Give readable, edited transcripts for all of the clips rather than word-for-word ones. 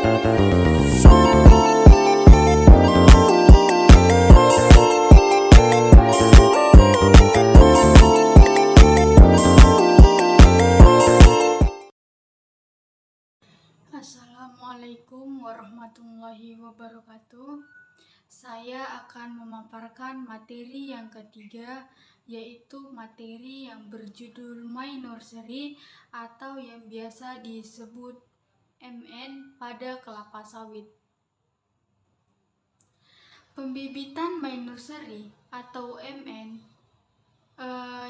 Assalamualaikum warahmatullahi wabarakatuh. Saya akan memaparkan materi yang ketiga, yaitu materi yang berjudul My Nursery atau yang biasa disebut MN pada kelapa sawit. Pembibitan My Nursery atau MN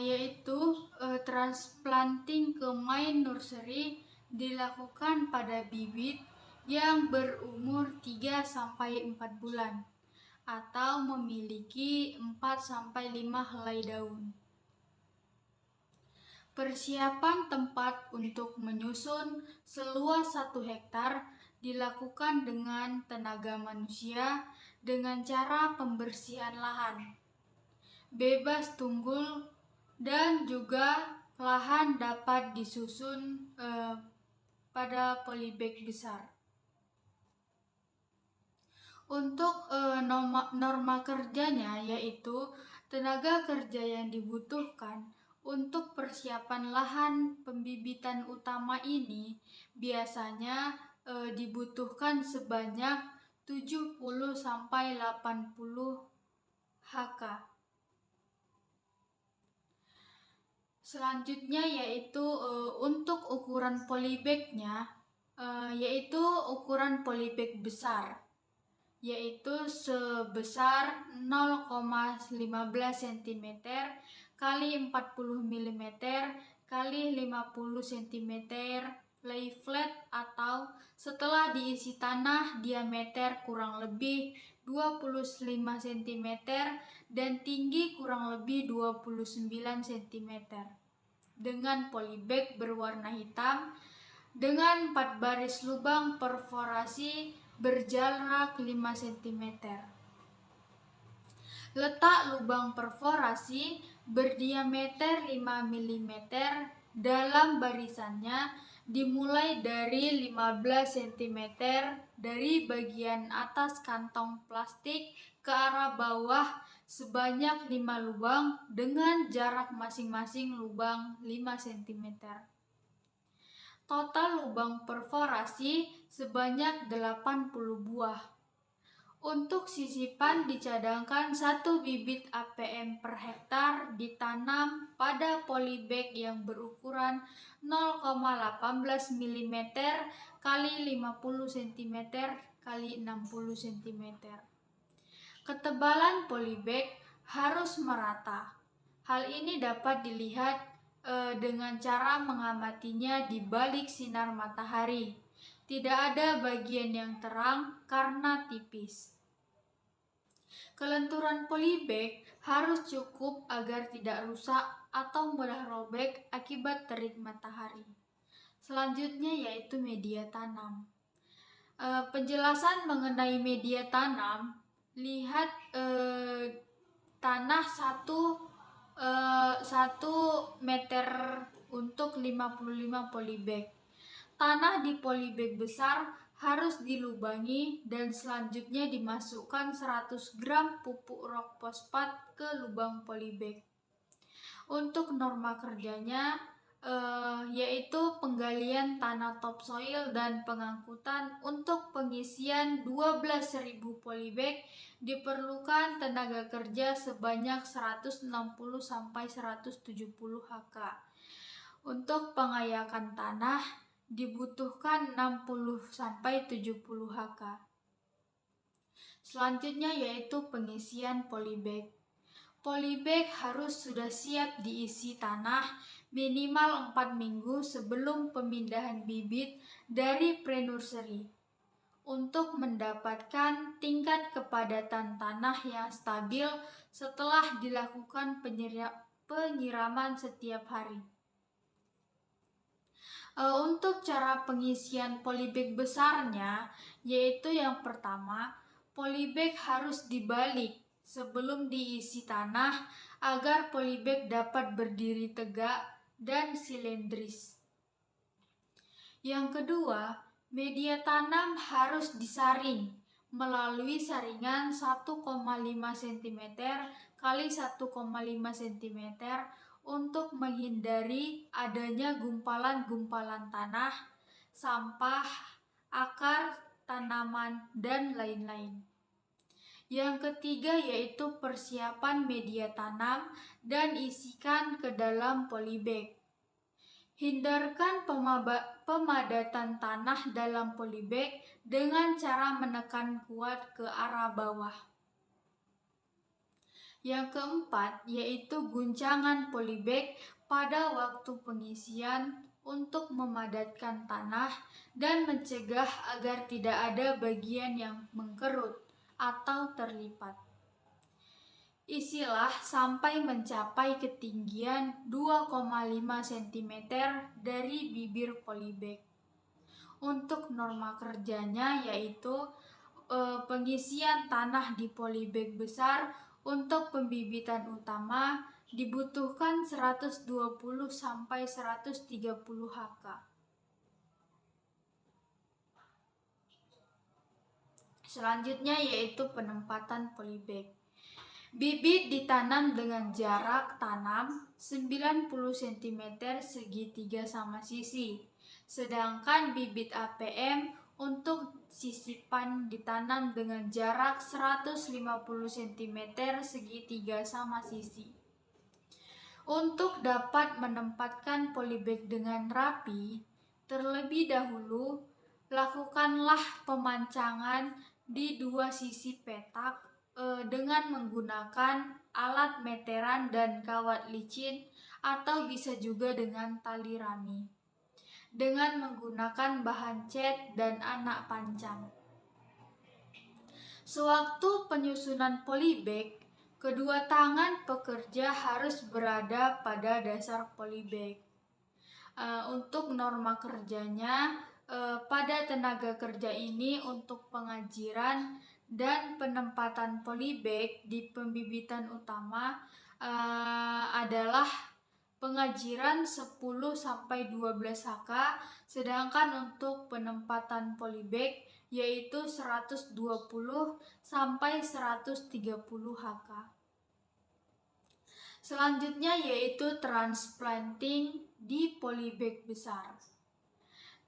yaitu transplanting ke My Nursery dilakukan pada bibit yang berumur 3-4 bulan atau memiliki 4-5 helai daun. Persiapan tempat untuk menyusun seluas 1 hektar dilakukan dengan tenaga manusia dengan cara pembersihan lahan, bebas tunggul, dan juga lahan dapat disusun pada polybag besar. Untuk norma kerjanya yaitu tenaga kerja yang dibutuhkan untuk persiapan lahan pembibitan utama ini biasanya dibutuhkan sebanyak 70-80 HK. Selanjutnya yaitu untuk ukuran polybagnya yaitu ukuran polybag besar, yaitu sebesar 0,15 cm kali 40 mm kali 50 cm lay flat atau setelah diisi tanah diameter kurang lebih 25 cm dan tinggi kurang lebih 29 cm dengan polybag berwarna hitam dengan 4 baris lubang perforasi berjarak 5 cm. Letak lubang perforasi berdiameter 5 mm dalam barisannya dimulai dari 15 cm dari bagian atas kantong plastik ke arah bawah sebanyak 5 lubang dengan jarak masing-masing lubang 5 cm. Total lubang perforasi sebanyak 80 buah. Untuk sisipan dicadangkan 1 bibit APM per hektar ditanam pada polybag yang berukuran 0,18 mm kali 50 cm kali 60 cm. Ketebalan polybag harus merata. Hal ini dapat dilihat dengan cara mengamatinya di balik sinar matahari. Tidak ada bagian yang terang karena tipis. Kelenturan polybag harus cukup agar tidak rusak atau mudah robek akibat terik matahari. Selanjutnya yaitu media tanam. Penjelasan mengenai media tanam, lihat tanah 1 meter untuk 55 polybag. Tanah di polybag besar harus dilubangi dan selanjutnya dimasukkan 100 gram pupuk rock fosfat ke lubang polybag. Untuk norma kerjanya yaitu penggalian tanah topsoil dan pengangkutan. Untuk pengisian 12.000 polybag diperlukan tenaga kerja sebanyak 160-170 HK. Untuk pengayakan tanah dibutuhkan 60-70 HK. Selanjutnya yaitu pengisian polybag. Polybag harus sudah siap diisi tanah minimal 4 minggu sebelum pemindahan bibit dari pre-nursery untuk mendapatkan tingkat kepadatan tanah yang stabil setelah dilakukan penyiraman setiap hari. Untuk cara pengisian polybag besarnya, yaitu yang pertama, polybag harus dibalik sebelum diisi tanah agar polybag dapat berdiri tegak dan silindris. Yang kedua, Media tanam harus disaring melalui saringan 1,5 cm kali 1,5 cm untuk menghindari adanya gumpalan-gumpalan tanah, sampah, akar tanaman, dan lain-lain. Yang ketiga yaitu persiapan media tanam dan isikan ke dalam polybag. Hindarkan pemadatan tanah dalam polybag dengan cara menekan kuat ke arah bawah. Yang keempat yaitu guncangan polybag pada waktu pengisian untuk memadatkan tanah dan mencegah agar tidak ada bagian yang mengkerut atau terlipat. Isilah sampai mencapai ketinggian 2,5 cm dari bibir polybag. Untuk norma kerjanya yaitu pengisian tanah di polybag besar untuk pembibitan utama dibutuhkan 120 sampai 130 Hk. Selanjutnya yaitu penempatan polybag. Bibit ditanam dengan jarak tanam 90 cm segitiga sama sisi. Sedangkan bibit APM untuk sisipan ditanam dengan jarak 150 cm segitiga sama sisi. Untuk dapat menempatkan polybag dengan rapi, terlebih dahulu lakukanlah pemancangan di dua sisi petak dengan menggunakan alat meteran dan kawat licin atau bisa juga dengan tali rami dengan menggunakan bahan cat dan anak pancang. Sewaktu penyusunan polybag, kedua tangan pekerja harus berada pada dasar polybag. Untuk norma kerjanya pada tenaga kerja ini untuk pengajiran dan penempatan polybag di pembibitan utama adalah pengajiran 10 sampai 12 Hk, sedangkan untuk penempatan polybag yaitu 120 sampai 130 Hk. Selanjutnya yaitu transplanting di polybag besar.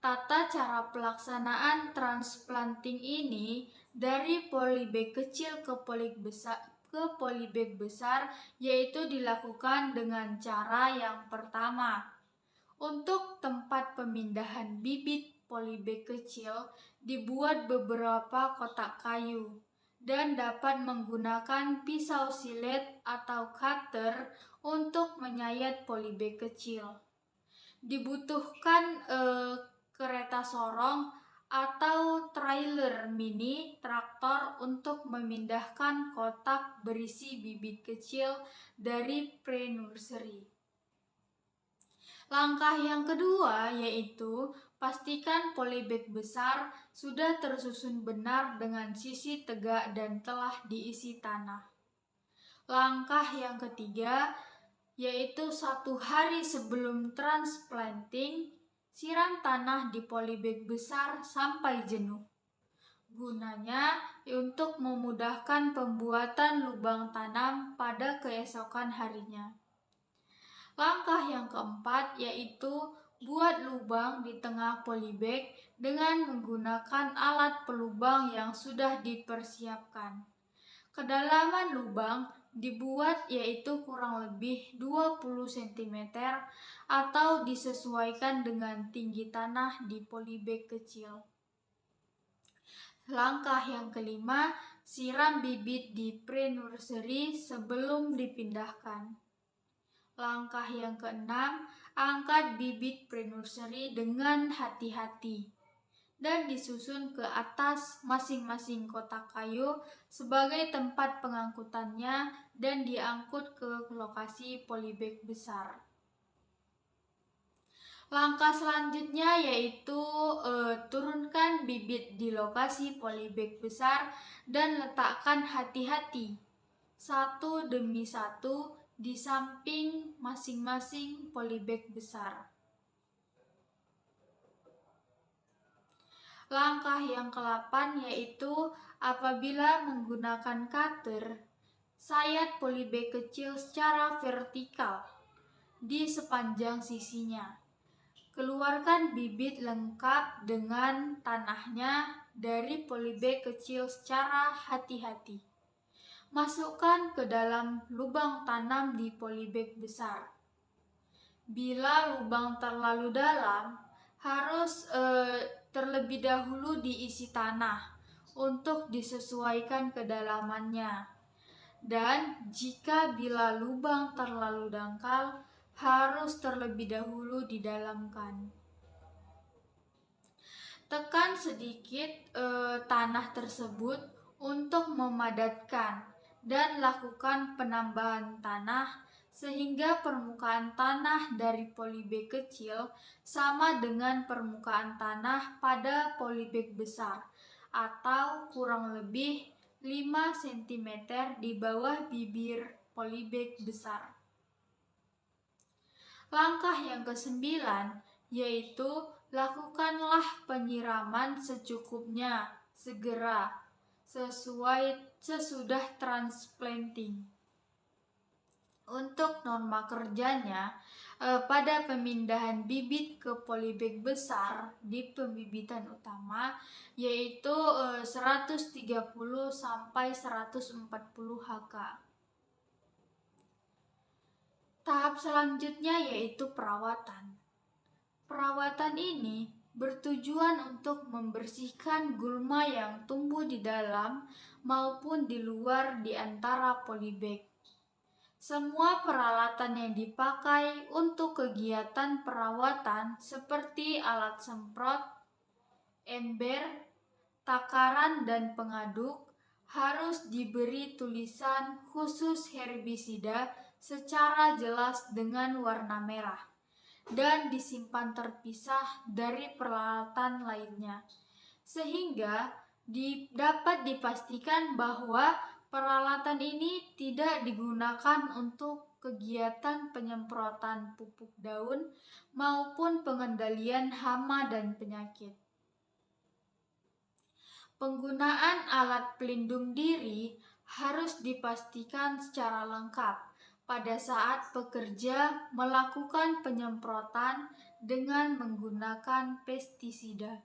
Tata cara pelaksanaan transplanting ini dari polybag kecil ke polybag besar yaitu dilakukan dengan cara yang pertama. Untuk tempat pemindahan bibit polybag kecil dibuat beberapa kotak kayu dan dapat menggunakan pisau silet atau cutter untuk menyayat polybag kecil. Dibutuhkan kereta sorong atau trailer mini traktor untuk memindahkan kotak berisi bibit kecil dari pre-nursery. Langkah yang kedua yaitu pastikan polybag besar sudah tersusun benar dengan sisi tegak dan telah diisi tanah. Langkah yang ketiga yaitu 1 hari sebelum transplanting, siram tanah di polybag besar sampai jenuh. Gunanya untuk memudahkan pembuatan lubang tanam pada keesokan harinya. Langkah yang keempat yaitu buat lubang di tengah polybag dengan menggunakan alat pelubang yang sudah dipersiapkan. Kedalaman lubang dibuat yaitu kurang lebih 20 cm atau disesuaikan dengan tinggi tanah di polybag kecil. Langkah yang kelima, siram bibit di pre-nursery sebelum dipindahkan. Langkah yang keenam, angkat bibit pre-nursery dengan hati-hati dan disusun ke atas masing-masing kotak kayu sebagai tempat pengangkutannya dan diangkut ke lokasi polybag besar. Langkah selanjutnya yaitu turunkan bibit di lokasi polybag besar dan letakkan hati-hati satu demi satu di samping masing-masing polybag besar. Langkah yang ke-8 yaitu apabila menggunakan cutter, sayat polybag kecil secara vertikal di sepanjang sisinya. Keluarkan bibit lengkap dengan tanahnya dari polybag kecil secara hati-hati. Masukkan ke dalam lubang tanam di polybag besar. Bila lubang terlalu dalam, harus terlebih dahulu diisi tanah untuk disesuaikan kedalamannya. Dan jika bila lubang terlalu dangkal, harus terlebih dahulu didalamkan. Tekan sedikit tanah tersebut untuk memadatkan dan lakukan penambahan tanah sehingga permukaan tanah dari polybag kecil sama dengan permukaan tanah pada polybag besar atau kurang lebih 5 cm di bawah bibir polybag besar. Langkah yang ke-9 yaitu lakukanlah penyiraman secukupnya segera sesudah transplanting. Untuk norma kerjanya pada pemindahan bibit ke polybag besar di pembibitan utama yaitu 130 sampai 140 Hk. Tahap selanjutnya yaitu perawatan. Perawatan ini bertujuan untuk membersihkan gulma yang tumbuh di dalam maupun di luar di antara polybag. Semua peralatan yang dipakai untuk kegiatan perawatan seperti alat semprot, ember, takaran, dan pengaduk harus diberi tulisan khusus herbisida secara jelas dengan warna merah dan disimpan terpisah dari peralatan lainnya, sehingga dapat dipastikan bahwa peralatan ini tidak digunakan untuk kegiatan penyemprotan pupuk daun maupun pengendalian hama dan penyakit. Penggunaan alat pelindung diri harus dipastikan secara lengkap pada saat pekerja melakukan penyemprotan dengan menggunakan pestisida.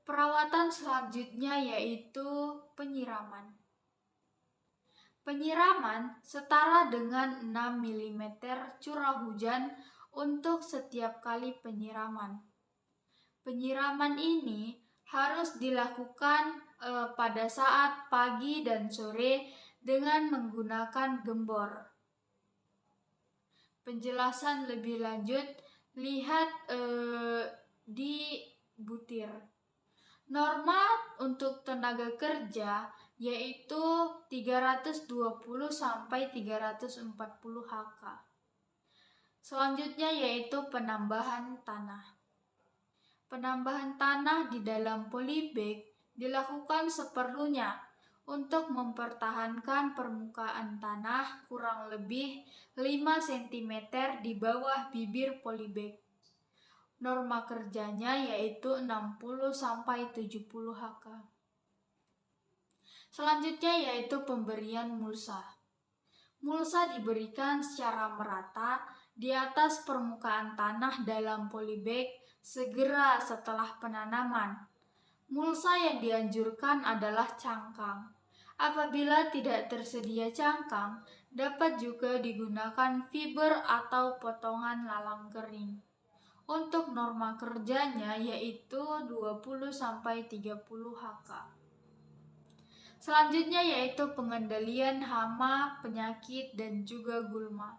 Perawatan selanjutnya yaitu penyiraman. Penyiraman setara dengan 6 mm curah hujan untuk setiap kali penyiraman. Penyiraman ini harus dilakukan pada saat pagi dan sore dengan menggunakan gembor. Penjelasan lebih lanjut lihat di butir. Norma untuk tenaga kerja yaitu 320 sampai 340 Hk. Selanjutnya yaitu penambahan tanah. Penambahan tanah di dalam polybag dilakukan seperlunya untuk mempertahankan permukaan tanah kurang lebih 5 cm di bawah bibir polybag. Norma kerjanya yaitu 60 sampai 70 Hk. Selanjutnya yaitu pemberian mulsa. Mulsa diberikan secara merata di atas permukaan tanah dalam polybag segera setelah penanaman. Mulsa yang dianjurkan adalah cangkang. Apabila tidak tersedia cangkang, dapat juga digunakan fiber atau potongan lalang kering. Untuk norma kerjanya yaitu 20 sampai 30 Hk. Selanjutnya yaitu pengendalian hama, penyakit, dan juga gulma.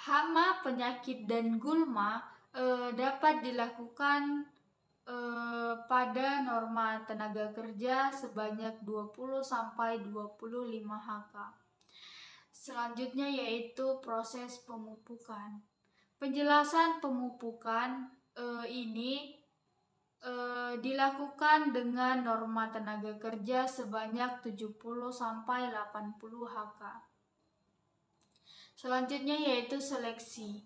Hama, penyakit, dan gulma dapat dilakukan pada norma tenaga kerja sebanyak 20 sampai 25 Hk. Selanjutnya yaitu proses pemupukan. Penjelasan pemupukan ini dilakukan dengan norma tenaga kerja sebanyak 70 sampai 80 Hk. Selanjutnya yaitu seleksi.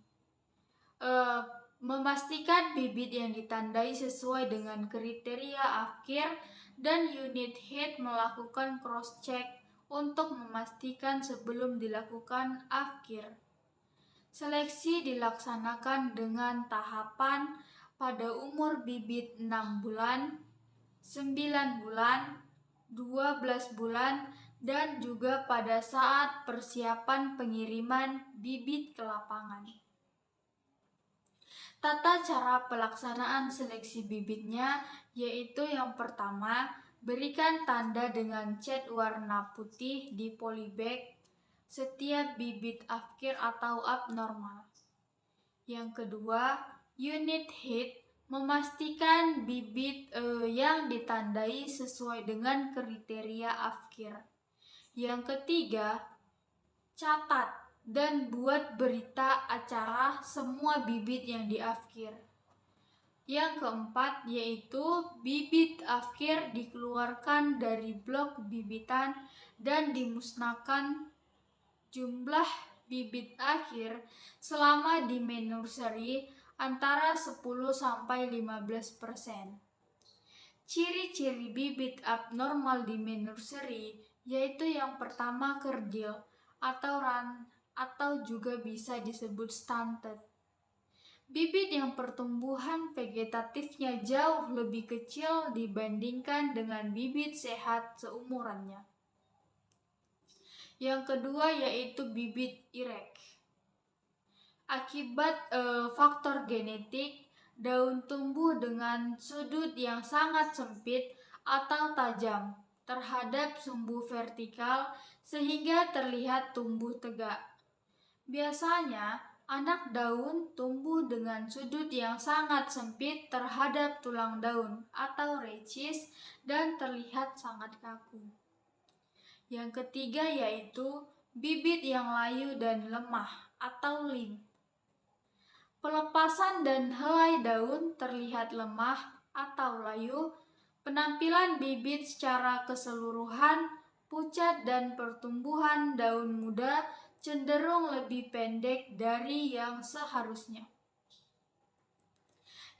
memastikan bibit yang ditandai sesuai dengan kriteria akhir, dan unit head melakukan cross-check untuk memastikan sebelum dilakukan akhir. Seleksi dilaksanakan dengan tahapan pada umur bibit 6 bulan, 9 bulan, 12 bulan, dan juga pada saat persiapan pengiriman bibit ke lapangan. Tata cara pelaksanaan seleksi bibitnya yaitu yang pertama, berikan tanda dengan cat warna putih di polybag setiap bibit akhir atau abnormal. Yang kedua, unit head memastikan bibit yang ditandai sesuai dengan kriteria akhir. Yang ketiga, catat dan buat berita acara semua bibit yang diakhir. Yang keempat yaitu bibit akhir dikeluarkan dari blok bibitan dan dimusnahkan. Jumlah bibit akhir selama di nursery antara 10-15%. Ciri-ciri bibit abnormal di nursery yaitu yang pertama kerdil atau juga bisa disebut stunted. Bibit yang pertumbuhan vegetatifnya jauh lebih kecil dibandingkan dengan bibit sehat seumurannya. Yang kedua yaitu bibit erect. Akibat faktor genetik, daun tumbuh dengan sudut yang sangat sempit atau tajam terhadap sumbu vertikal sehingga terlihat tumbuh tegak. Biasanya, anak daun tumbuh dengan sudut yang sangat sempit terhadap tulang daun atau rachis dan terlihat sangat kaku. Yang ketiga yaitu bibit yang layu dan lemah atau limp. Pelepasan dan helai daun terlihat lemah atau layu. Penampilan bibit secara keseluruhan pucat dan pertumbuhan daun muda cenderung lebih pendek dari yang seharusnya.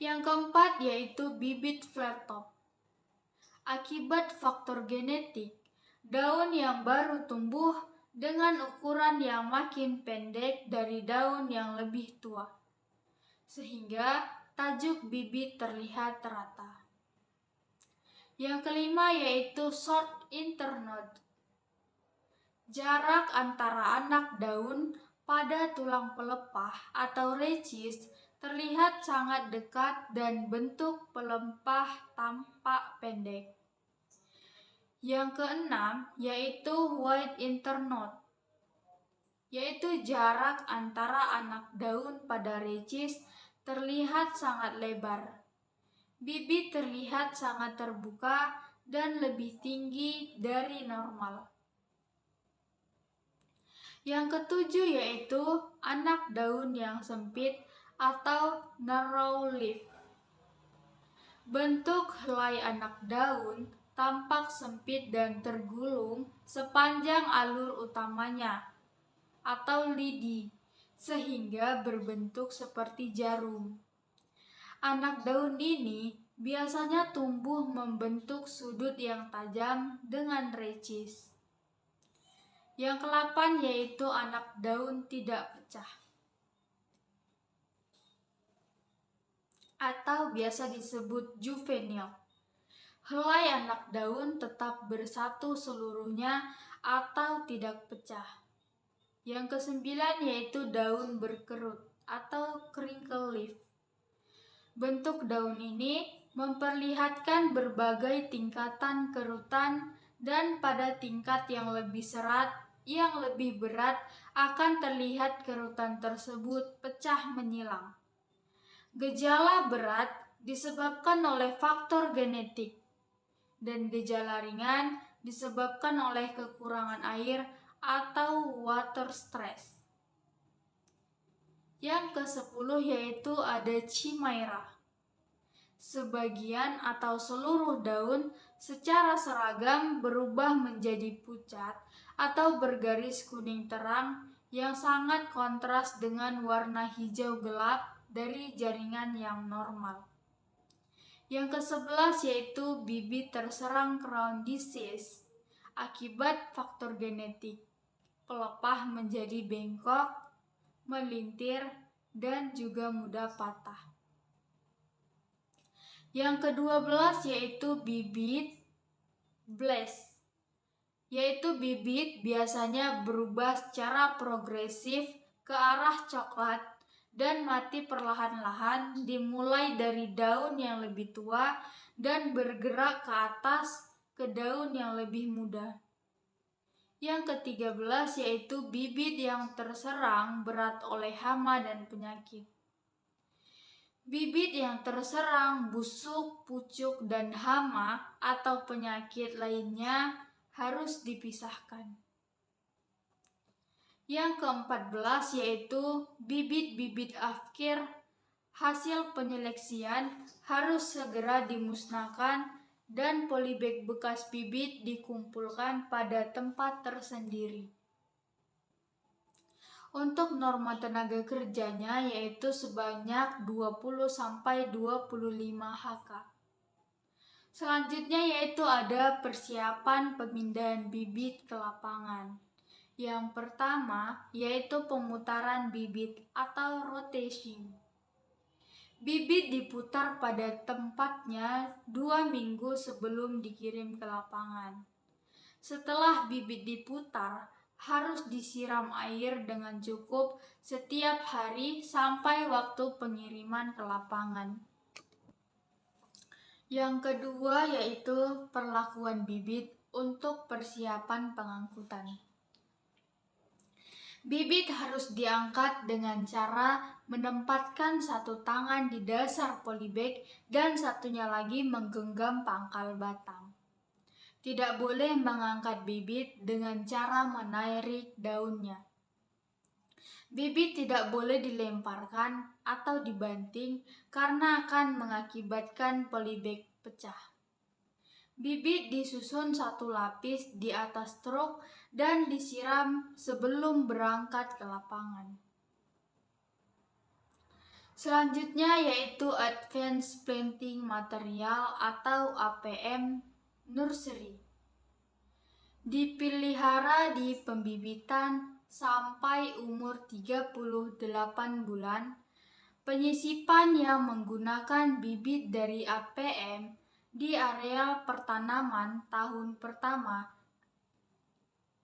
Yang keempat yaitu bibit flat top. Akibat faktor genetik, daun yang baru tumbuh dengan ukuran yang makin pendek dari daun yang lebih tua, sehingga tajuk bibit terlihat rata. Yang kelima yaitu short internode. Jarak antara anak daun pada tulang pelepah atau rachis terlihat sangat dekat dan bentuk pelepah tampak pendek. Yang keenam yaitu wide internode, yaitu jarak antara anak daun pada rachis terlihat sangat lebar. Bibit terlihat sangat terbuka dan lebih tinggi dari normal. Yang ketujuh yaitu anak daun yang sempit atau narrow leaf. Bentuk helai anak daun tampak sempit dan tergulung sepanjang alur utamanya atau lidi, sehingga berbentuk seperti jarum. Anak daun ini biasanya tumbuh membentuk sudut yang tajam dengan rachis. Yang ke-8 yaitu anak daun tidak pecah atau biasa disebut juvenil. Helai anak daun tetap bersatu seluruhnya atau tidak pecah. Yang ke-9 yaitu daun berkerut atau crinkle leaf. Bentuk daun ini memperlihatkan berbagai tingkatan kerutan dan pada tingkat yang lebih berat akan terlihat kerutan tersebut pecah menyilang. Gejala berat disebabkan oleh faktor genetik dan gejala ringan disebabkan oleh kekurangan air atau water stress. Yang ke-10 yaitu ada chimaera. Sebagian atau seluruh daun secara seragam berubah menjadi pucat atau bergaris kuning terang yang sangat kontras dengan warna hijau gelap dari jaringan yang normal. Yang ke-11 yaitu bibit terserang crown disease akibat faktor genetik. Pelepah menjadi bengkok, melintir, dan juga mudah patah. Yang ke-12 yaitu bibit blast, yaitu bibit biasanya berubah secara progresif ke arah coklat dan mati perlahan-lahan dimulai dari daun yang lebih tua dan bergerak ke atas ke daun yang lebih muda. Yang ke-13 yaitu bibit yang terserang berat oleh hama dan penyakit. Bibit yang terserang busuk, pucuk, dan hama atau penyakit lainnya harus dipisahkan. Yang ke-14 yaitu bibit-bibit afkir hasil penyeleksian harus segera dimusnahkan dan polybag bekas bibit dikumpulkan pada tempat tersendiri. Untuk norma tenaga kerjanya yaitu sebanyak 20-25 HK. Selanjutnya yaitu ada persiapan pemindahan bibit ke lapangan. Yang pertama yaitu pemutaran bibit atau rotation. Bibit diputar pada tempatnya 2 minggu sebelum dikirim ke lapangan. Setelah bibit diputar, harus disiram air dengan cukup setiap hari sampai waktu pengiriman ke lapangan. Yang kedua yaitu perlakuan bibit untuk persiapan pengangkutan. Bibit harus diangkat dengan cara menempatkan satu tangan di dasar polybag dan satunya lagi menggenggam pangkal batang. Tidak boleh mengangkat bibit dengan cara menarik daunnya. Bibit tidak boleh dilemparkan atau dibanting karena akan mengakibatkan polybag pecah. Bibit disusun satu lapis di atas truk dan disiram sebelum berangkat ke lapangan. Selanjutnya yaitu Advanced Planting Material atau APM nursery. Dipelihara di pembibitan sampai umur 38 bulan. Penyisipan yang menggunakan bibit dari APM di areal pertanaman tahun pertama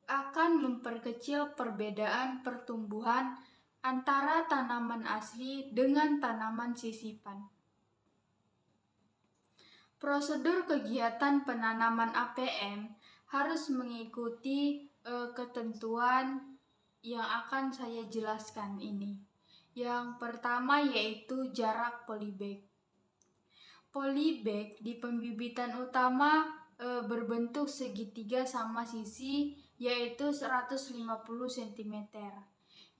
akan memperkecil perbedaan pertumbuhan antara tanaman asli dengan tanaman sisipan. Prosedur kegiatan penanaman APM harus mengikuti ketentuan yang akan saya jelaskan ini. Yang pertama yaitu jarak polybag. Polybag di pembibitan utama berbentuk segitiga sama sisi yaitu 150 cm.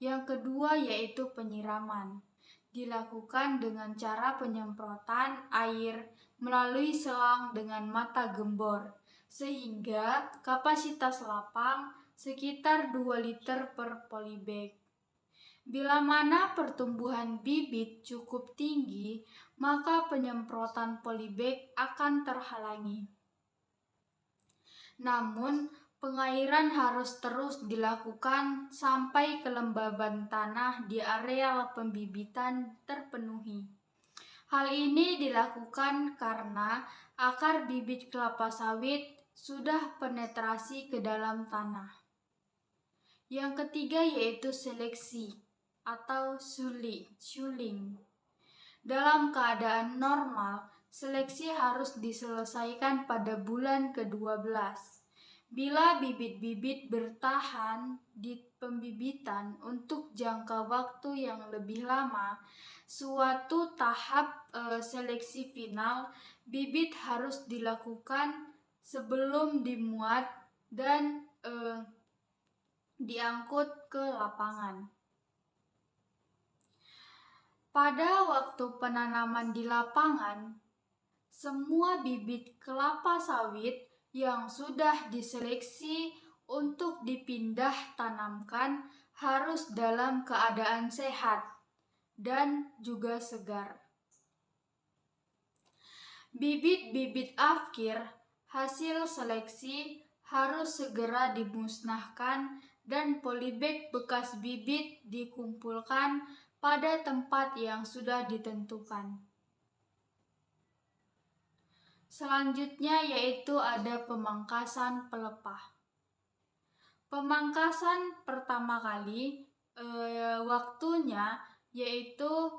Yang kedua yaitu penyiraman. Dilakukan dengan cara penyemprotan air melalui selang dengan mata gembor, sehingga kapasitas lapang sekitar 2 liter per polybag. Bila mana pertumbuhan bibit cukup tinggi, maka penyemprotan polybag akan terhalangi. Namun, pengairan harus terus dilakukan sampai kelembaban tanah di areal pembibitan terpenuhi. Hal ini dilakukan karena akar bibit kelapa sawit sudah penetrasi ke dalam tanah. Yang ketiga yaitu seleksi atau suling. Dalam keadaan normal, seleksi harus diselesaikan pada bulan ke-12. Bila bibit-bibit bertahan di pembibitan untuk jangka waktu yang lebih lama, suatu tahap seleksi final bibit harus dilakukan sebelum dimuat dan diangkut ke lapangan. Pada waktu penanaman di lapangan, semua bibit kelapa sawit yang sudah diseleksi untuk dipindah tanamkan harus dalam keadaan sehat dan juga segar. Bibit-bibit afkir hasil seleksi harus segera dimusnahkan dan polybag bekas bibit dikumpulkan pada tempat yang sudah ditentukan. Selanjutnya yaitu ada pemangkasan pelepah. Pemangkasan pertama kali waktunya yaitu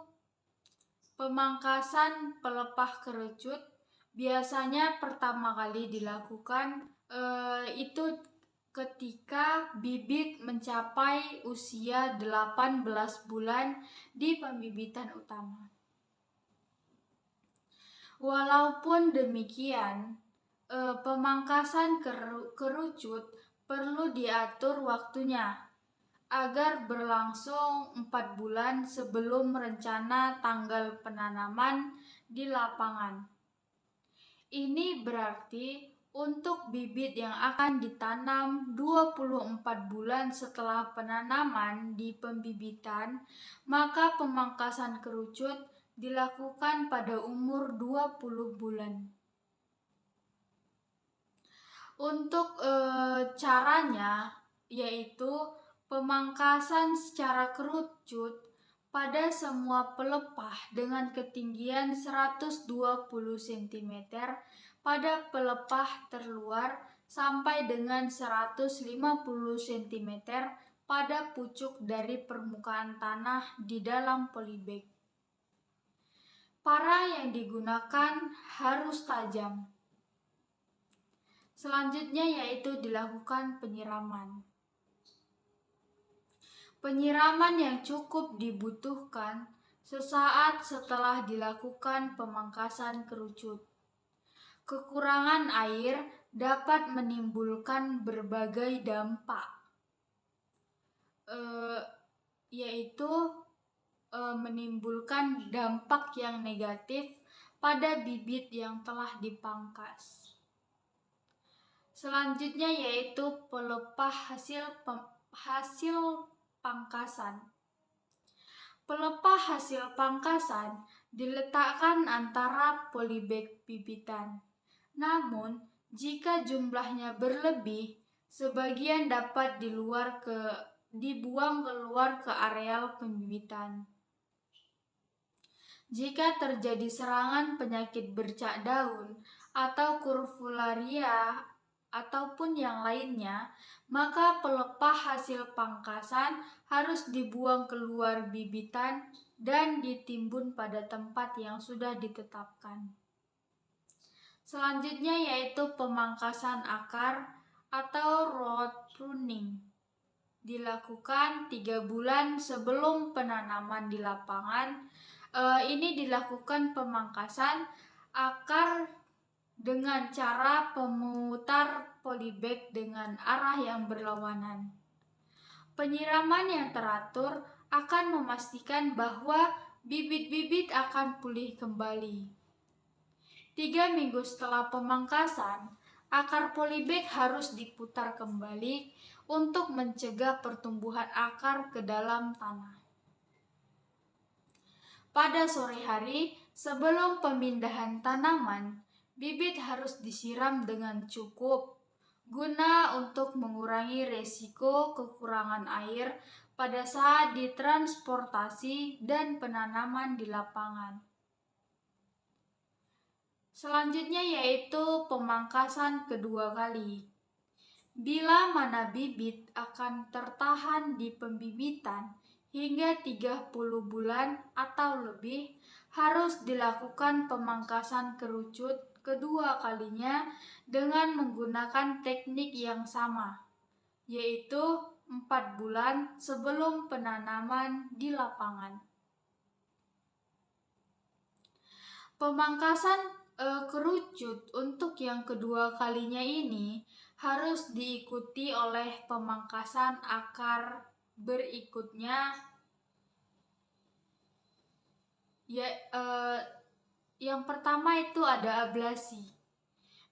pemangkasan pelepah kerucut. Biasanya pertama kali dilakukan itu ketika bibit mencapai usia 18 bulan di pembibitan utama. Walaupun demikian, pemangkasan kerucut perlu diatur waktunya agar berlangsung 4 bulan sebelum rencana tanggal penanaman di lapangan. Ini berarti untuk bibit yang akan ditanam 24 bulan setelah penanaman di pembibitan, maka pemangkasan kerucut dilakukan pada umur 20 bulan. Untuk caranya yaitu pemangkasan secara kerucut pada semua pelepah dengan ketinggian 120 cm pada pelepah terluar sampai dengan 150 cm pada pucuk dari permukaan tanah di dalam polybag. Parah yang digunakan harus tajam. Selanjutnya yaitu dilakukan penyiraman. Penyiraman yang cukup dibutuhkan sesaat setelah dilakukan pemangkasan kerucut. Kekurangan air dapat menimbulkan berbagai dampak, yaitu menimbulkan dampak yang negatif pada bibit yang telah dipangkas. Selanjutnya yaitu pelepah hasil pangkasan. Pelepah hasil pangkasan diletakkan antara polybag bibitan. Namun, jika jumlahnya berlebih, sebagian dapat dibuang keluar ke areal pembibitan. Jika terjadi serangan penyakit bercak daun atau kurvularia ataupun yang lainnya, maka pelepah hasil pangkasan harus dibuang keluar bibitan dan ditimbun pada tempat yang sudah ditetapkan. Selanjutnya yaitu pemangkasan akar atau root pruning. Dilakukan 3 bulan sebelum penanaman di lapangan. Ini dilakukan pemangkasan akar dengan cara pemutar polybag dengan arah yang berlawanan. Penyiraman yang teratur akan memastikan bahwa bibit-bibit akan pulih kembali. 3 minggu setelah pemangkasan, akar polybag harus diputar kembali untuk mencegah pertumbuhan akar ke dalam tanah. Pada sore hari sebelum pemindahan tanaman, bibit harus disiram dengan cukup guna untuk mengurangi resiko kekurangan air pada saat ditransportasi dan penanaman di lapangan. Selanjutnya yaitu pemangkasan kedua kali. Bila mana bibit akan tertahan di pembibitan hingga 30 bulan atau lebih, harus dilakukan pemangkasan kerucut kedua kalinya dengan menggunakan teknik yang sama, yaitu 4 bulan sebelum penanaman di lapangan. Pemangkasan kerucut untuk yang kedua kalinya ini harus diikuti oleh pemangkasan akar berikutnya, yang pertama itu ada ablasi.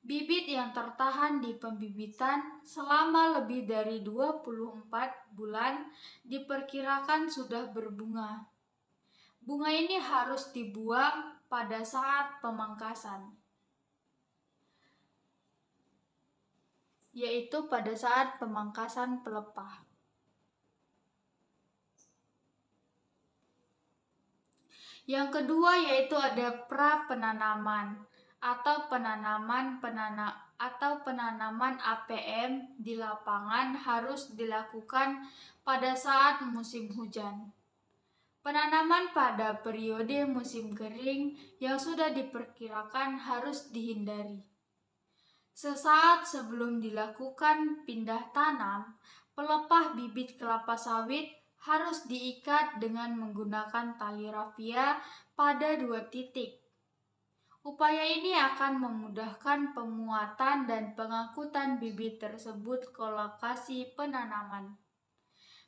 Bibit yang tertahan di pembibitan selama lebih dari 24 bulan diperkirakan sudah berbunga. Bunga ini harus dibuang pada saat pemangkasan, yaitu pada saat pemangkasan pelepah. Yang kedua yaitu ada pra-penanaman atau penanaman APM di lapangan harus dilakukan pada saat musim hujan. Penanaman pada periode musim kering yang sudah diperkirakan harus dihindari. Sesaat sebelum dilakukan pindah tanam, pelepah bibit kelapa sawit harus diikat dengan menggunakan tali rafia pada 2 titik. Upaya ini akan memudahkan pemuatan dan pengangkutan bibit tersebut ke lokasi penanaman.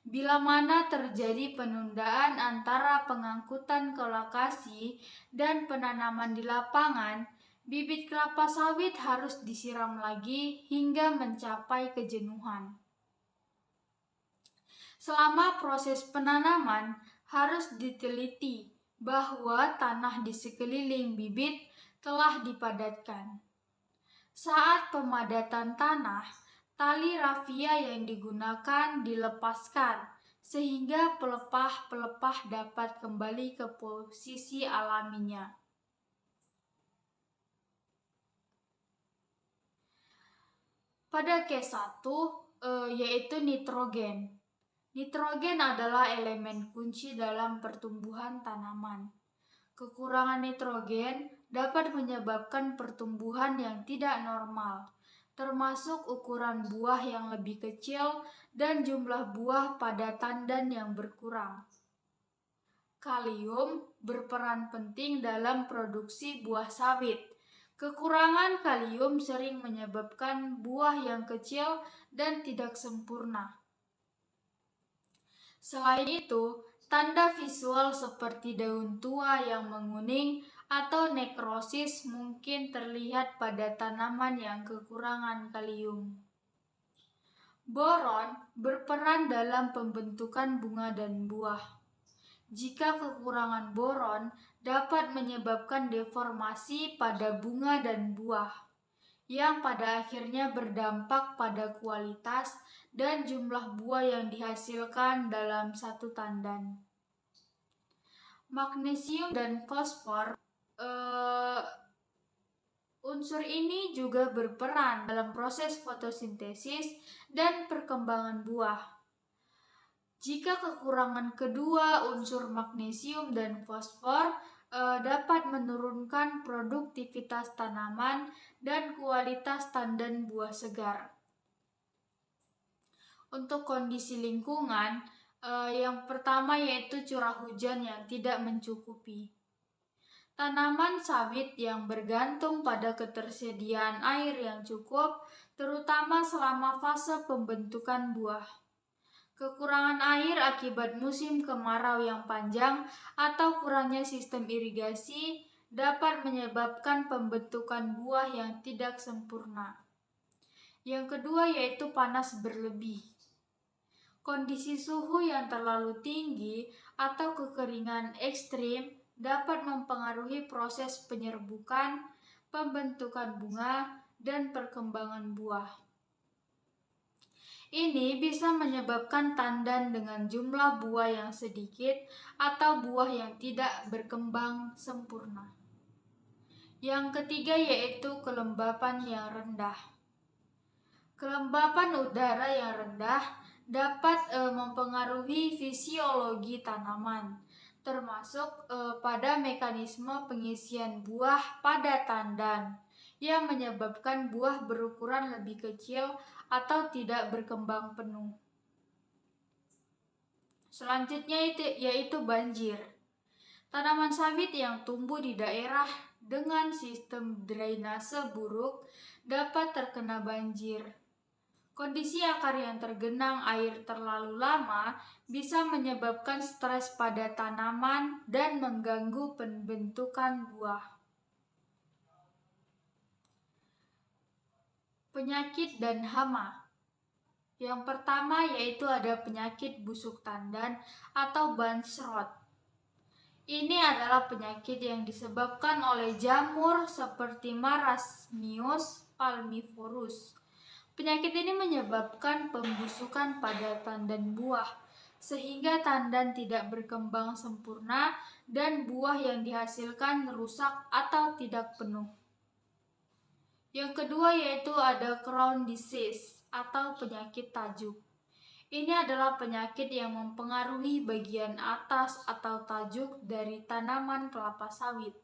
Bila mana terjadi penundaan antara pengangkutan ke lokasi dan penanaman di lapangan, bibit kelapa sawit harus disiram lagi hingga mencapai kejenuhan. Selama proses penanaman, harus diteliti bahwa tanah di sekeliling bibit telah dipadatkan. Saat pemadatan tanah, tali rafia yang digunakan dilepaskan sehingga pelepah-pelepah dapat kembali ke posisi alaminya. Pada case 1 yaitu nitrogen. Nitrogen adalah elemen kunci dalam pertumbuhan tanaman. Kekurangan nitrogen dapat menyebabkan pertumbuhan yang tidak normal, termasuk ukuran buah yang lebih kecil dan jumlah buah pada tandan yang berkurang. Kalium berperan penting dalam produksi buah sawit. Kekurangan kalium sering menyebabkan buah yang kecil dan tidak sempurna. Selain itu, tanda visual seperti daun tua yang menguning atau nekrosis mungkin terlihat pada tanaman yang kekurangan kalium. Boron berperan dalam pembentukan bunga dan buah. Jika kekurangan boron dapat menyebabkan deformasi pada bunga dan buah, yang pada akhirnya berdampak pada kualitas dan jumlah buah yang dihasilkan dalam satu tandan. Magnesium dan fosfor, unsur ini juga berperan dalam proses fotosintesis dan perkembangan buah. Jika kekurangan kedua unsur magnesium dan fosfor dapat menurunkan produktivitas tanaman dan kualitas tandan buah segar. Untuk kondisi lingkungan, yang pertama yaitu curah hujan yang tidak mencukupi. Tanaman sawit yang bergantung pada ketersediaan air yang cukup, terutama selama fase pembentukan buah. Kekurangan air akibat musim kemarau yang panjang atau kurangnya sistem irigasi dapat menyebabkan pembentukan buah yang tidak sempurna. Yang kedua yaitu panas berlebih. Kondisi suhu yang terlalu tinggi atau kekeringan ekstrim dapat mempengaruhi proses penyerbukan, pembentukan bunga, dan perkembangan buah. Ini bisa menyebabkan tandan dengan jumlah buah yang sedikit atau buah yang tidak berkembang sempurna. Yang ketiga yaitu kelembapan yang rendah. Kelembapan udara yang rendah dapat mempengaruhi fisiologi tanaman, termasuk pada mekanisme pengisian buah pada tandan, yang menyebabkan buah berukuran lebih kecil atau tidak berkembang penuh. Selanjutnya yaitu banjir. Tanaman sawit yang tumbuh di daerah dengan sistem drainase buruk dapat terkena banjir. Kondisi akar yang tergenang air terlalu lama bisa menyebabkan stres pada tanaman dan mengganggu pembentukan buah. Penyakit dan hama. Yang pertama yaitu ada penyakit busuk tandan atau bunch rot. Ini adalah penyakit yang disebabkan oleh jamur seperti Marasmius palmivorus. Penyakit ini menyebabkan pembusukan pada tandan buah, sehingga tandan tidak berkembang sempurna dan buah yang dihasilkan rusak atau tidak penuh. Yang kedua yaitu ada crown disease atau penyakit tajuk. Ini adalah penyakit yang mempengaruhi bagian atas atau tajuk dari tanaman kelapa sawit.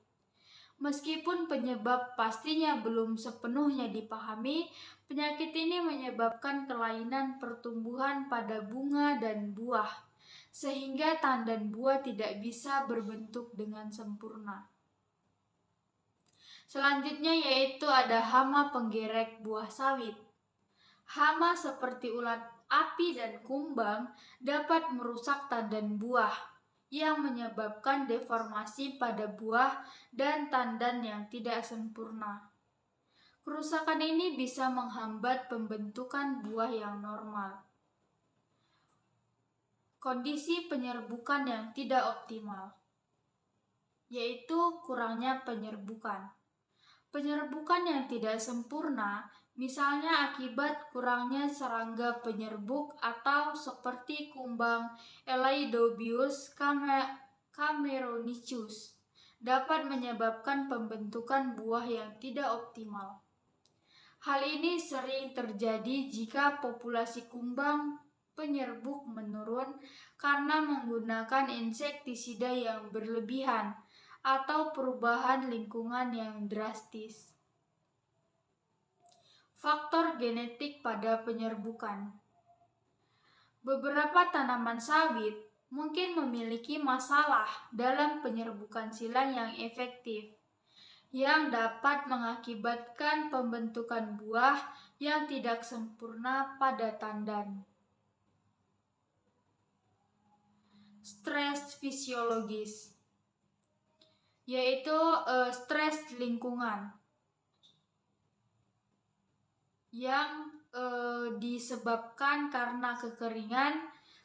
Meskipun penyebab pastinya belum sepenuhnya dipahami, penyakit ini menyebabkan kelainan pertumbuhan pada bunga dan buah, sehingga tandan buah tidak bisa berbentuk dengan sempurna. Selanjutnya yaitu ada hama penggerek buah sawit. Hama seperti ulat api dan kumbang dapat merusak tandan buah yang menyebabkan deformasi pada buah dan tandan yang tidak sempurna. Kerusakan ini bisa menghambat pembentukan buah yang normal. Kondisi penyerbukan yang tidak optimal, yaitu kurangnya penyerbukan. Penyerbukan yang tidak sempurna, misalnya akibat kurangnya serangga penyerbuk atau seperti kumbang Elaiodobius cameronicus, dapat menyebabkan pembentukan buah yang tidak optimal. Hal ini sering terjadi jika populasi kumbang penyerbuk menurun karena menggunakan insektisida yang berlebihan atau perubahan lingkungan yang drastis. Faktor genetik pada penyerbukan. Beberapa tanaman sawit mungkin memiliki masalah dalam penyerbukan silang yang efektif, yang dapat mengakibatkan pembentukan buah yang tidak sempurna pada tandan. Stres fisiologis, yaitu stres lingkungan yang disebabkan karena kekeringan,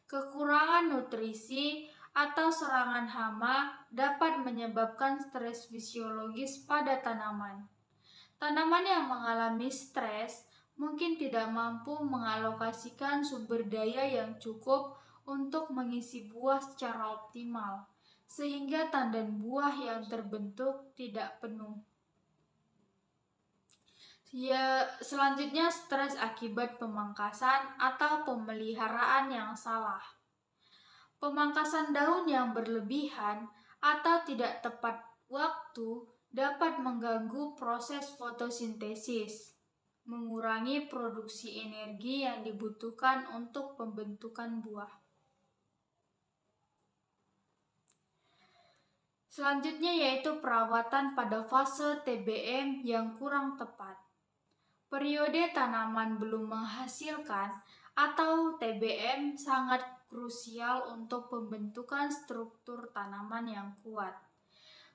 kekurangan nutrisi, atau serangan hama dapat menyebabkan stres fisiologis pada tanaman. Tanaman yang mengalami stres mungkin tidak mampu mengalokasikan sumber daya yang cukup untuk mengisi buah secara optimal, sehingga tandan buah yang terbentuk tidak penuh. Selanjutnya stres akibat pemangkasan atau pemeliharaan yang salah. Pemangkasan daun yang berlebihan atau tidak tepat waktu dapat mengganggu proses fotosintesis, mengurangi produksi energi yang dibutuhkan untuk pembentukan buah. Selanjutnya yaitu perawatan pada fase TBM yang kurang tepat. Periode tanaman belum menghasilkan atau TBM sangat krusial untuk pembentukan struktur tanaman yang kuat.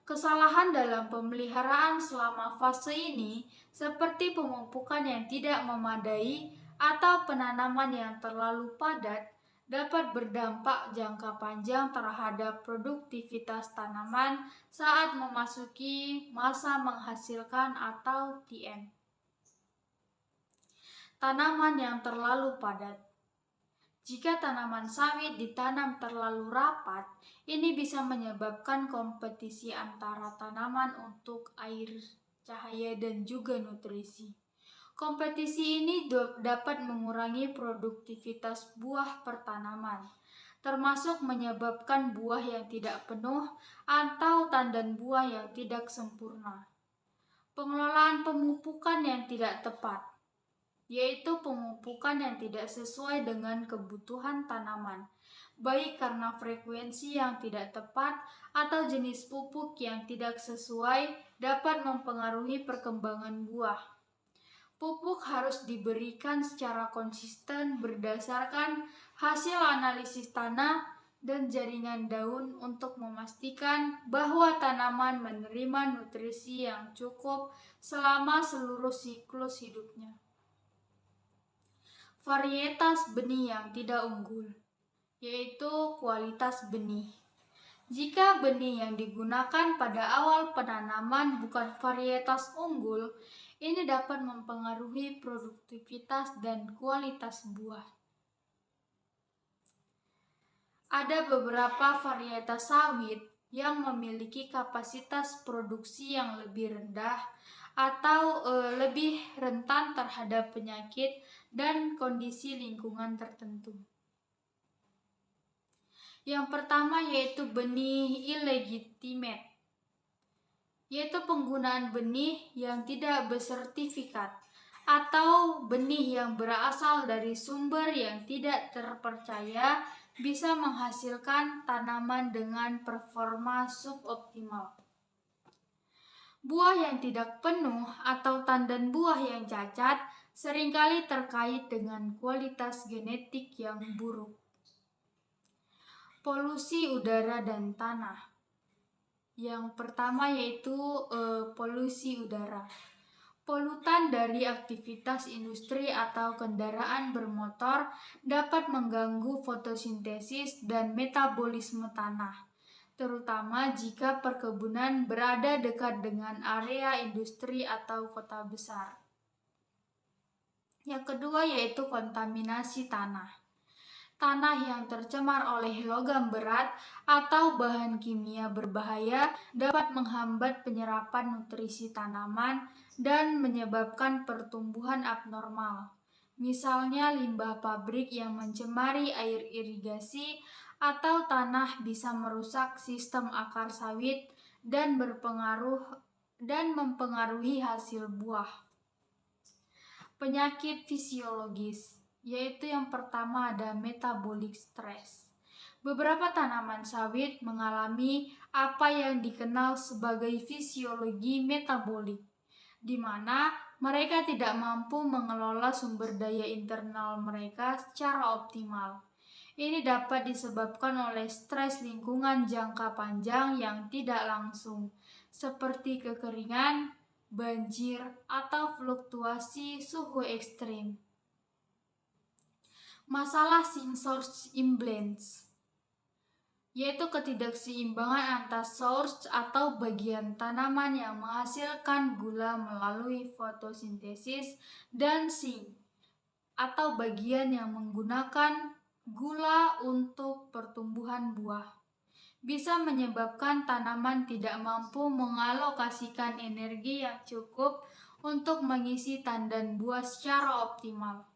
Kesalahan dalam pemeliharaan selama fase ini seperti pemupukan yang tidak memadai atau penanaman yang terlalu padat dapat berdampak jangka panjang terhadap produktivitas tanaman saat memasuki masa menghasilkan atau TM. Tanaman yang terlalu padat. Jika tanaman sawit ditanam terlalu rapat, ini bisa menyebabkan kompetisi antara tanaman untuk air, cahaya, dan juga nutrisi. Kompetisi ini dapat mengurangi produktivitas buah per tanaman, termasuk menyebabkan buah yang tidak penuh atau tandan buah yang tidak sempurna. Pengelolaan pemupukan yang tidak tepat, yaitu pemupukan yang tidak sesuai dengan kebutuhan tanaman, baik karena frekuensi yang tidak tepat atau jenis pupuk yang tidak sesuai dapat mempengaruhi perkembangan buah. Pupuk harus diberikan secara konsisten berdasarkan hasil analisis tanah dan jaringan daun untuk memastikan bahwa tanaman menerima nutrisi yang cukup selama seluruh siklus hidupnya. Varietas benih yang tidak unggul, yaitu kualitas benih. Jika benih yang digunakan pada awal penanaman bukan varietas unggul, ini dapat mempengaruhi produktivitas dan kualitas buah. Ada beberapa varietas sawit yang memiliki kapasitas produksi yang lebih rendah atau lebih rentan terhadap penyakit dan kondisi lingkungan tertentu. Yang pertama yaitu benih illegitimate, yaitu penggunaan benih yang tidak bersertifikat atau benih yang berasal dari sumber yang tidak terpercaya bisa menghasilkan tanaman dengan performa suboptimal. Buah yang tidak penuh atau tandan buah yang cacat seringkali terkait dengan kualitas genetik yang buruk. Polusi udara dan tanah. Yang pertama yaitu polusi udara. Polutan dari aktivitas industri atau kendaraan bermotor dapat mengganggu fotosintesis dan metabolisme tanah, terutama jika perkebunan berada dekat dengan area industri atau kota besar. Yang kedua yaitu kontaminasi tanah. Tanah yang tercemar oleh logam berat atau bahan kimia berbahaya dapat menghambat penyerapan nutrisi tanaman dan menyebabkan pertumbuhan abnormal. Misalnya limbah pabrik yang mencemari air irigasi atau tanah bisa merusak sistem akar sawit dan mempengaruhi hasil buah. Penyakit fisiologis, yaitu yang pertama ada metabolic stress. Beberapa tanaman sawit mengalami apa yang dikenal sebagai fisiologi metabolik, di mana mereka tidak mampu mengelola sumber daya internal mereka secara optimal. Ini dapat disebabkan oleh stres lingkungan jangka panjang yang tidak langsung, seperti kekeringan, banjir, atau fluktuasi suhu ekstrim. Masalah source imbalance, yaitu ketidakseimbangan antara source atau bagian tanaman yang menghasilkan gula melalui fotosintesis dan sink atau bagian yang menggunakan gula untuk pertumbuhan buah, bisa menyebabkan tanaman tidak mampu mengalokasikan energi yang cukup untuk mengisi tandan buah secara optimal.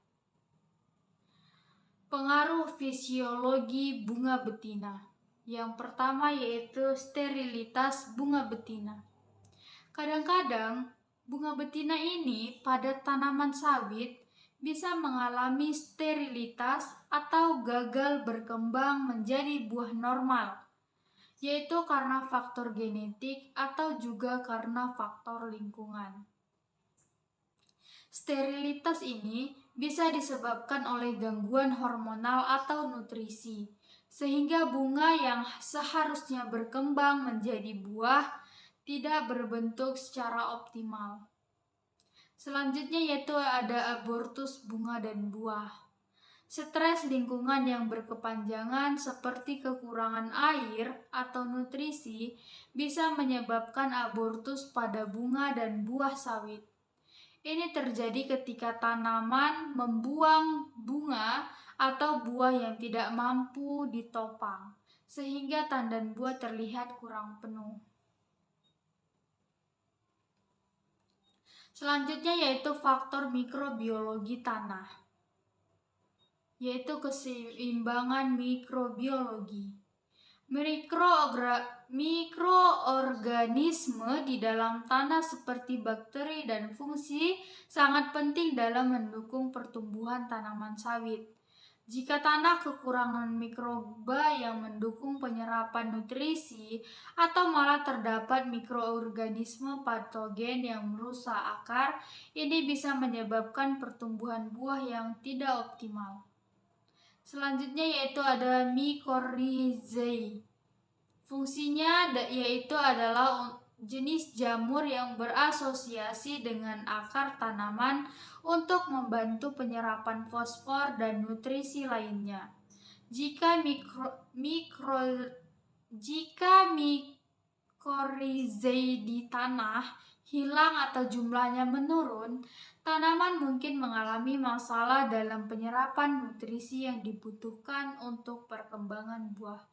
Pengaruh fisiologi bunga betina. Yang pertama yaitu sterilitas bunga betina. Kadang-kadang bunga betina ini pada tanaman sawit bisa mengalami sterilitas atau gagal berkembang menjadi buah normal, yaitu karena faktor genetik atau juga karena faktor lingkungan. Sterilitas ini bisa disebabkan oleh gangguan hormonal atau nutrisi, sehingga bunga yang seharusnya berkembang menjadi buah tidak berbentuk secara optimal. Selanjutnya yaitu ada abortus bunga dan buah. Stres lingkungan yang berkepanjangan seperti kekurangan air atau nutrisi bisa menyebabkan abortus pada bunga dan buah sawit. Ini terjadi ketika tanaman membuang bunga atau buah yang tidak mampu ditopang, sehingga tandan buah terlihat kurang penuh. Selanjutnya yaitu faktor mikrobiologi tanah, yaitu keseimbangan mikrobiologi. Mikroorganisme di dalam tanah seperti bakteri dan fungsi sangat penting dalam mendukung pertumbuhan tanaman sawit. Jika tanah kekurangan mikroba yang mendukung penyerapan nutrisi atau malah terdapat mikroorganisme patogen yang merusak akar, ini bisa menyebabkan pertumbuhan buah yang tidak optimal. Selanjutnya yaitu ada mycorrhizae. Fungsinya yaitu adalah jenis jamur yang berasosiasi dengan akar tanaman untuk membantu penyerapan fosfor dan nutrisi lainnya. Jika Jika mikorizai di tanah hilang atau jumlahnya menurun, tanaman mungkin mengalami masalah dalam penyerapan nutrisi yang dibutuhkan untuk perkembangan buah.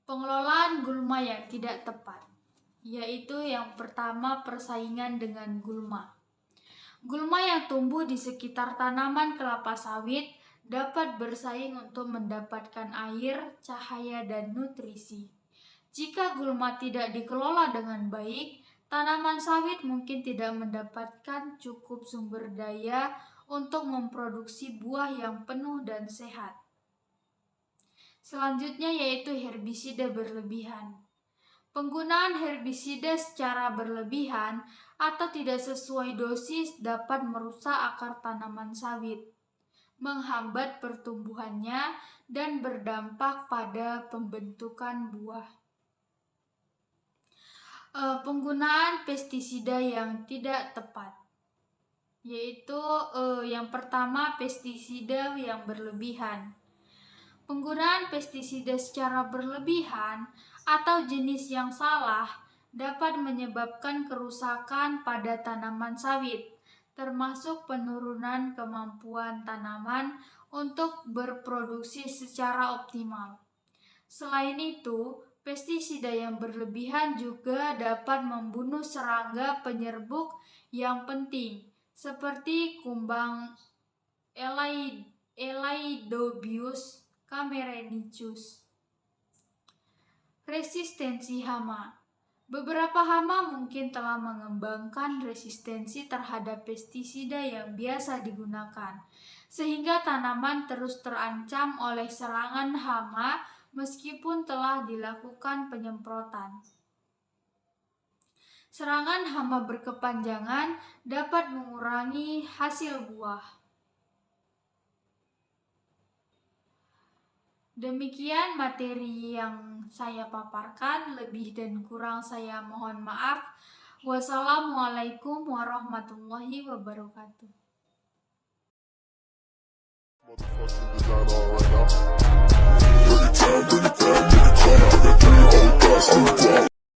Pengelolaan gulma yang tidak tepat, yaitu yang pertama persaingan dengan gulma. Gulma yang tumbuh di sekitar tanaman kelapa sawit dapat bersaing untuk mendapatkan air, cahaya, dan nutrisi. Jika gulma tidak dikelola dengan baik, tanaman sawit mungkin tidak mendapatkan cukup sumber daya untuk memproduksi buah yang penuh dan sehat. Selanjutnya yaitu herbisida berlebihan. Penggunaan herbisida secara berlebihan atau tidak sesuai dosis dapat merusak akar tanaman sawit, menghambat pertumbuhannya, dan berdampak pada pembentukan buah. Penggunaan pestisida yang tidak tepat, yaitu yang pertama pestisida yang berlebihan. Penggunaan pestisida secara berlebihan atau jenis yang salah dapat menyebabkan kerusakan pada tanaman sawit, termasuk penurunan kemampuan tanaman untuk berproduksi secara optimal. Selain itu, pestisida yang berlebihan juga dapat membunuh serangga penyerbuk yang penting, seperti kumbang Elaidobbius camerensis. Resistensi hama. Beberapa hama mungkin telah mengembangkan resistensi terhadap pestisida yang biasa digunakan, sehingga tanaman terus terancam oleh serangan hama meskipun telah dilakukan penyemprotan. Serangan hama berkepanjangan dapat mengurangi hasil buah. Demikian materi yang saya paparkan, lebih dan kurang saya mohon maaf. Wassalamualaikum warahmatullahi wabarakatuh. Bring it down, bring it down, bring it down. I got 3 whole thoughts to